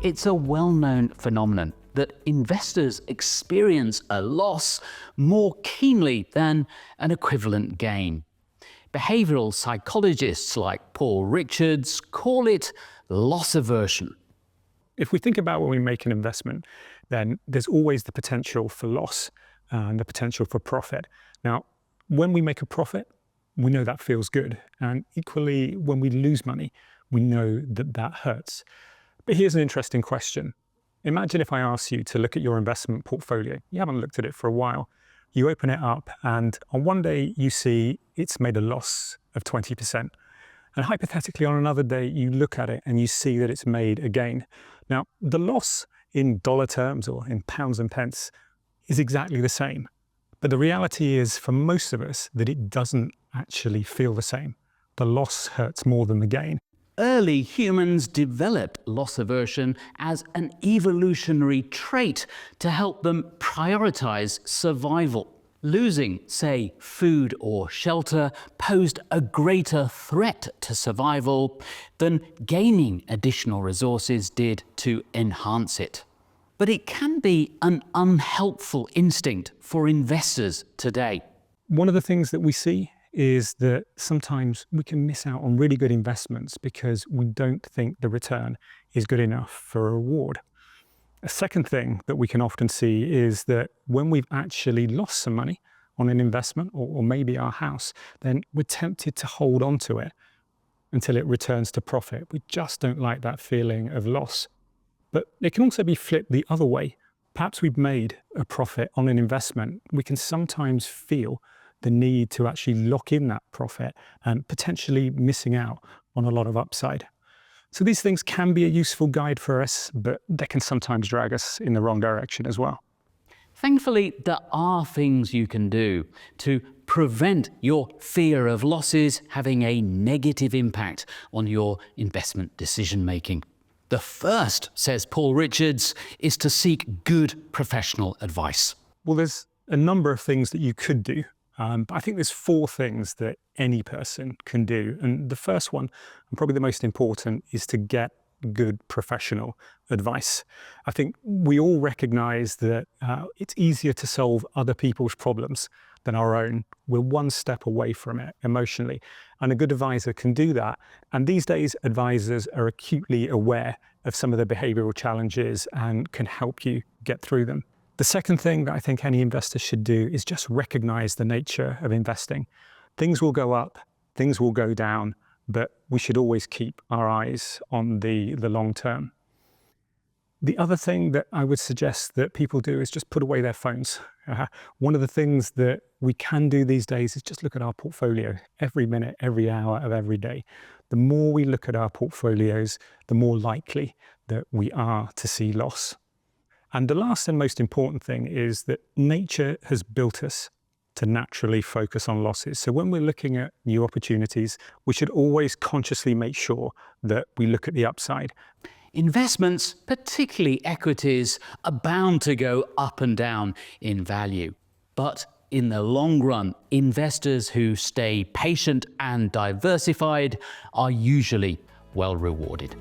it's a well-known phenomenon that investors experience a loss more keenly than an equivalent gain. Behavioural psychologists like Paul Richards call it loss aversion. If we think about when we make an investment, then there's always the potential for loss and the potential for profit. Now, when we make a profit, we know that feels good. And equally, when we lose money, we know that that hurts. But here's an interesting question. Imagine if I asked you to look at your investment portfolio. You haven't looked at it for a while. You open it up and on one day you see it's made a loss of 20%. And hypothetically on another day you look at it and you see that it's made a gain. Now, the loss in dollar terms or in pounds and pence is exactly the same. But the reality is for most of us that it doesn't actually feel the same. The loss hurts more than the gain. Early humans developed loss aversion as an evolutionary trait to help them prioritize survival. Losing, say, food or shelter posed a greater threat to survival than gaining additional resources did to enhance it. But it can be an unhelpful instinct for investors today. One of the things that we see is that sometimes we can miss out on really good investments because we don't think the return is good enough for a reward. A second thing that we can often see is that when we've actually lost some money on an investment or maybe our house, then we're tempted to hold on to it until it returns to profit. We just don't like that feeling of loss. But it can also be flipped the other way. Perhaps we've made a profit on an investment. We can sometimes feel the need to actually lock in that profit and potentially missing out on a lot of upside. So these things can be a useful guide for us, but they can sometimes drag us in the wrong direction as well. Thankfully, there are things you can do to prevent your fear of losses having a negative impact on your investment decision-making. The first, says Paul Richards, is to seek good professional advice. Well, there's a number of things that you could do. But I think there's 4 things that any person can do. And the first one, and probably the most important, is to get good professional advice. I think we all recognize that it's easier to solve other people's problems than our own. We're one step away from it emotionally. And a good advisor can do that. And these days, advisors are acutely aware of some of the behavioral challenges and can help you get through them. The second thing that I think any investor should do is just recognize the nature of investing. Things will go up, things will go down, but we should always keep our eyes on the long term. The other thing that I would suggest that people do is just put away their phones. One of the things that we can do these days is just look at our portfolio every minute, every hour of every day. The more we look at our portfolios, the more likely that we are to see loss. And the last and most important thing is that nature has built us to naturally focus on losses. So when we're looking at new opportunities, we should always consciously make sure that we look at the upside. Investments, particularly equities, are bound to go up and down in value. But in the long run, investors who stay patient and diversified are usually well rewarded.